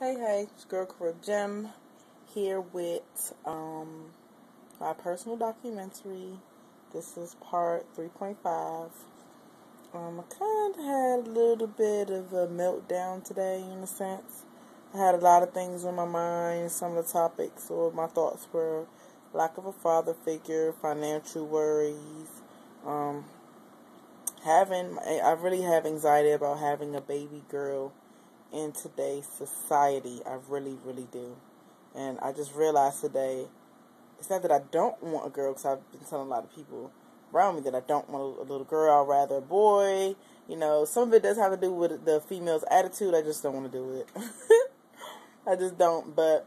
Hey, it's girl Caribgem here with my personal documentary. This is part 3.5. I kind of had a little bit of a meltdown today, in a sense. I had a lot of things on my mind. Some of the topics or my thoughts were lack of a father figure, financial worries, um, I really have anxiety about having a baby girl in today's society. I really, really do. And I just realized today, it's not that I don't want a girl, because I've been telling a lot of people around me that I don't want a little girl, I'd rather a boy. You know, some of it does have to do with the female's attitude. I just don't want to do it. I just don't. But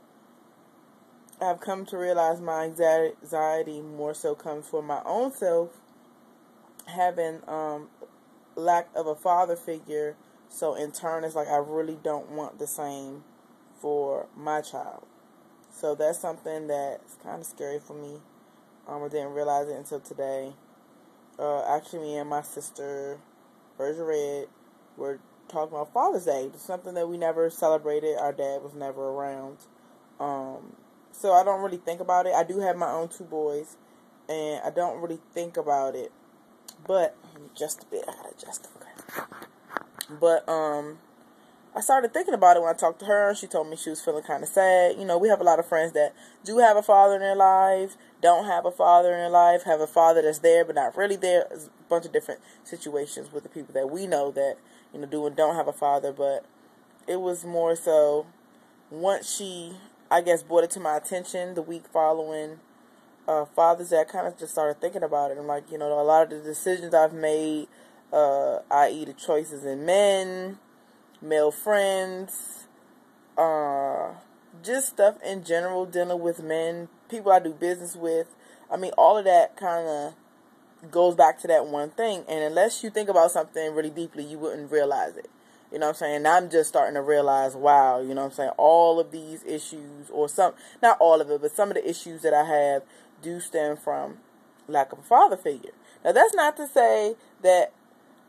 I've come to realize my anxiety more so comes for my own self, having lack of a father figure. So in turn, it's like I really don't want the same for my child. So that's something that's kind of scary for me. I didn't realize it until today. Actually, me and my sister, Virgin Red, were talking about Father's Day. It's something that we never celebrated. Our dad was never around. So I don't really think about it. I do have my own two boys, and I don't really think about it. But, just a bit, I gotta adjust it. But, I started thinking about it when I talked to her. She told me she was feeling kind of sad. You know, we have a lot of friends that do have a father in their life, don't have a father in their life, have a father that's there but not really there. There's a bunch of different situations with the people that we know that, you know, do and don't have a father. But it was more so once she, I guess, brought it to my attention the week following Father's Day, I kind of just started thinking about it. I'm like, you know, a lot of the decisions I've made, i.e. the choices in men, male friends, just stuff in general, dealing with men, people I do business with. I mean, all of that kind of goes back to that one thing. And unless you think about something really deeply, you wouldn't realize it. You know what I'm saying? And I'm just starting to realize, wow, you know what I'm saying? All of these issues, or some, not all of it, but some of the issues that I have do stem from lack of a father figure. Now, that's not to say that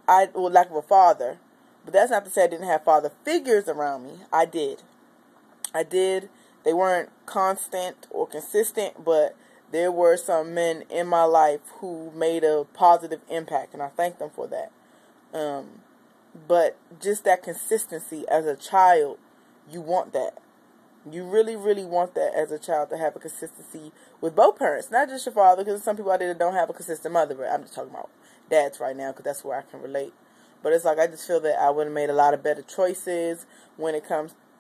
lack of a father, but that's not to say I didn't have father figures around me. I did. They weren't constant or consistent, but there were some men in my life who made a positive impact, and I thank them for that. But just that consistency as a child, you want that. You really, really want that as a child, to have a consistency with both parents, not just your father, because some people out there that don't have a consistent mother, but I'm just talking about dads right now, because that's where I can relate. But it's like, I just feel that I would have made a lot of better choices when it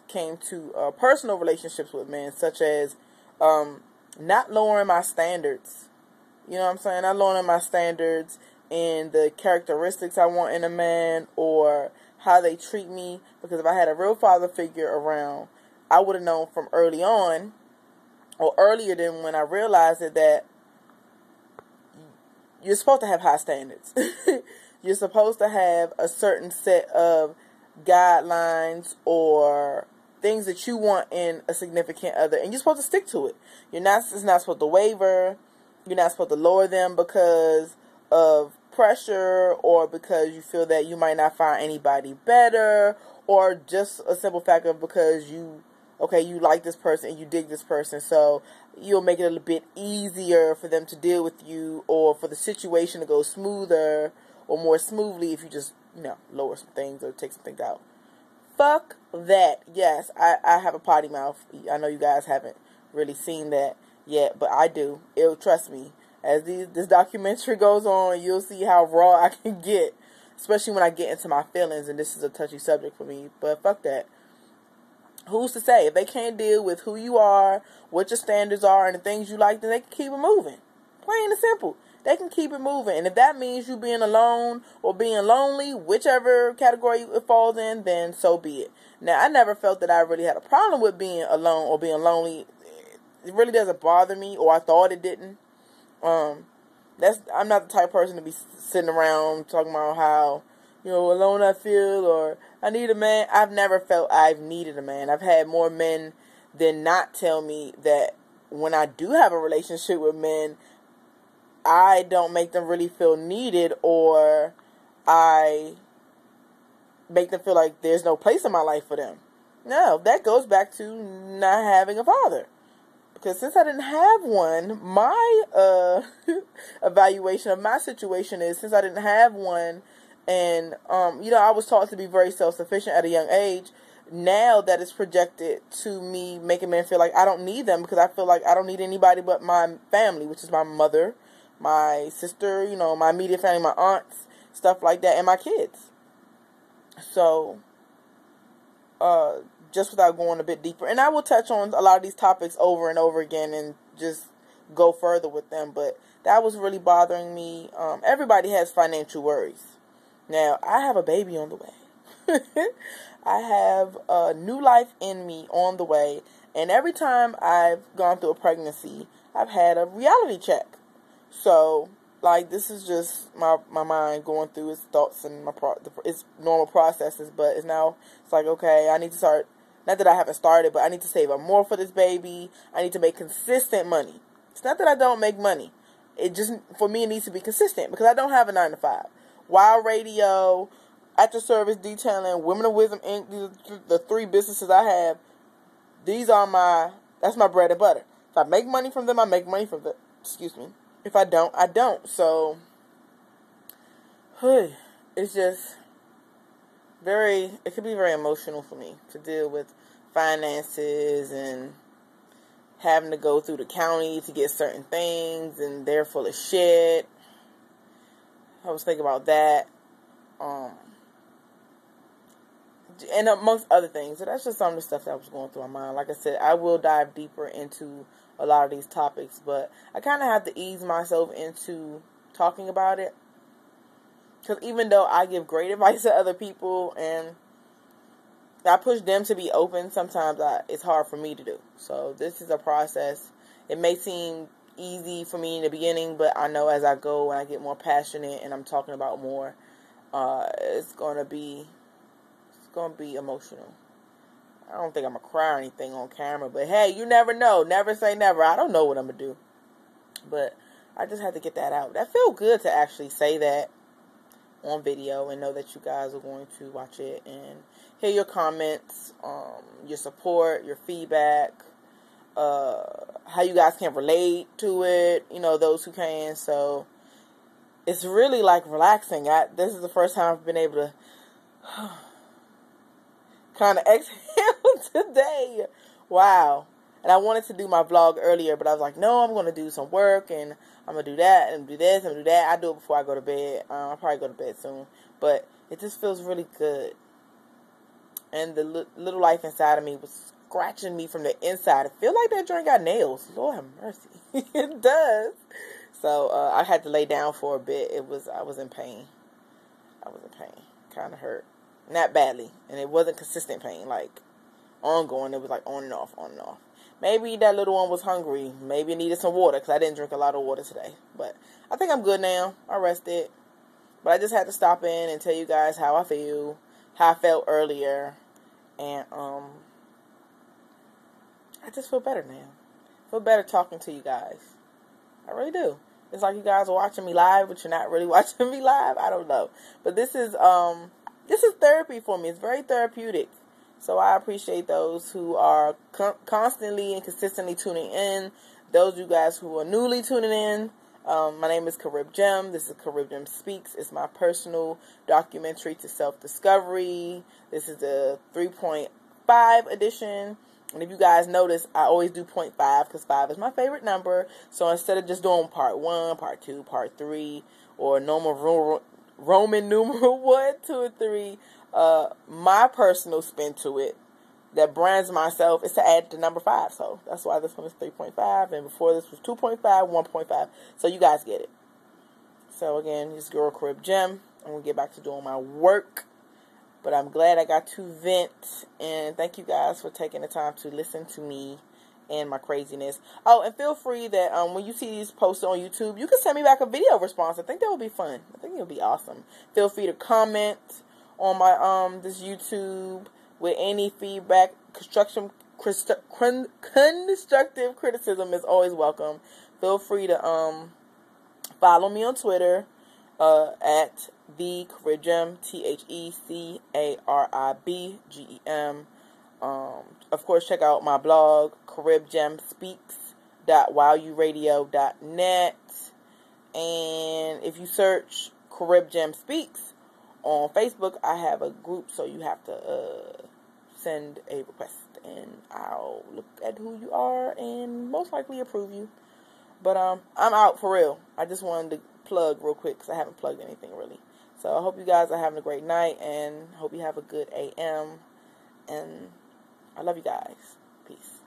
came to personal relationships with men, such as not lowering my standards. You know what I'm saying? Not lowering my standards in the characteristics I want in a man, or how they treat me. Because if I had a real father figure around, I would have known from early on, or earlier than when I realized it, that you're supposed to have high standards. You're supposed to have a certain set of guidelines or things that you want in a significant other, and you're supposed to stick to it. It's not supposed to waver. You're not supposed to lower them because of pressure, or because you feel that you might not find anybody better, or just a simple fact of because you like this person and you dig this person, so you'll make it a little bit easier for them to deal with you, or for the situation to go smoother or more smoothly if you just, you know, lower some things or take some things out. Fuck that. Yes, I have a potty mouth. I know you guys haven't really seen that yet, but I do. Trust me. As this documentary goes on, you'll see how raw I can get, especially when I get into my feelings, and this is a touchy subject for me, but fuck that. Who's to say? If they can't deal with who you are, what your standards are, and the things you like, then they can keep it moving. Plain and simple. They can keep it moving. And if that means you being alone or being lonely, whichever category it falls in, then so be it. Now, I never felt that I really had a problem with being alone or being lonely. It really doesn't bother me, or I thought it didn't. I'm not the type of person to be sitting around talking about how, you know, alone I feel, or I need a man. I've never felt I've needed a man. I've had more men than not tell me that when I do have a relationship with men, I don't make them really feel needed, or I make them feel like there's no place in my life for them. No, that goes back to not having a father. Because since I didn't have one, my evaluation of my situation is, since I didn't have one, and I was taught to be very self-sufficient at a young age. Now that it's projected to me, making men feel like I don't need them, because I feel like I don't need anybody but my family, which is my mother, my sister, my immediate family, my aunts, stuff like that, and my kids. So, just without going a bit deeper, and I will touch on a lot of these topics over and over again and just go further with them, but that was really bothering me. Everybody has financial worries. Now, I have a baby on the way. I have a new life in me on the way, and every time I've gone through a pregnancy, I've had a reality check. So, like, this is just my mind going through its thoughts and its normal processes, but it's like, okay, I need to start. Not that I haven't started, but I need to save up more for this baby. I need to make consistent money. It's not that I don't make money. It just, for me, it needs to be consistent, because I don't have a 9-to-5. Wild Radio, After Service Detailing, Women of Wisdom Inc., these are the 3 businesses I have. That's my bread and butter. If I make money from them, I make money from them. Excuse me. If I don't, I don't. So, it's just it could be very emotional for me to deal with finances and having to go through the county to get certain things, and they're full of shit. I was thinking about that. And amongst other things. So that's just some of the stuff that was going through my mind. Like I said, I will dive deeper into a lot of these topics, but I kind of have to ease myself into talking about it. Because even though I give great advice to other people and I push them to be open, sometimes it's hard for me to do. So this is a process. It may seem easy for me in the beginning, but I know as I go and I get more passionate and I'm talking about more, it's going to be emotional. I don't think I'm going to cry or anything on camera, but hey, you never know. Never say never. I don't know what I'm going to do. But I just had to get that out. That felt good to actually say that on video and know that you guys are going to watch it and hear your comments, your support, your feedback, how you guys can relate to it, those who can. So it's really like relaxing. This is the first time I've been able to kind of exhale today. Wow. And I wanted to do my vlog earlier, but I was like, no, I'm going to do some work, and I'm going to do that, and do this, and do that. I do it before I go to bed. I'll probably go to bed soon. But it just feels really good. And the little life inside of me was scratching me from the inside. I feel like that joint got nails. Lord have mercy. It does. So I had to lay down for a bit. I was in pain. Kind of hurt. Not badly. And it wasn't consistent pain. Like, ongoing. It was like on and off, on and off. Maybe that little one was hungry. Maybe it needed some water, because I didn't drink a lot of water today. But I think I'm good now. I rested. But I just had to stop in and tell you guys how I feel, how I felt earlier. And I just feel better now. I feel better talking to you guys. I really do. It's like you guys are watching me live, but you're not really watching me live. I don't know. But this is therapy for me. It's very therapeutic. So I appreciate those who are constantly and consistently tuning in. Those of you guys who are newly tuning in. My name is Caribgem. This is Caribgem Speaks. It's my personal documentary to self-discovery. This is the 3.5 edition. And if you guys notice, I always do 0.5 because 5 is my favorite number. So instead of just doing part 1, part 2, part 3, or normal Roman numeral 1, 2, and 3, my personal spin to it that brands myself is to add the number 5. So that's why this one is 3.5, and before this was 2.5, 1.5. So you guys get it. So again, this girl Caribgem. I'm going to get back to doing my work. But I'm glad I got to vent. And thank you guys for taking the time to listen to me and my craziness. Oh, and feel free that when you see these posts on YouTube, you can send me back a video response. I think that would be fun. I think it would be awesome. Feel free to comment on my this YouTube with any feedback. Constructive criticism is always welcome. Feel free to follow me on Twitter at the Caribgem, TheCaribgem. Of course, check out my blog, caribgemspeaks.wowuradio.net. And if you search Caribgem Speaks on Facebook, I have a group, so you have to send a request, and I'll look at who you are and most likely approve you. But I'm out for real. I just wanted to plug real quick because I haven't plugged anything really. So I hope you guys are having a great night, and hope you have a good AM. And I love you guys. Peace.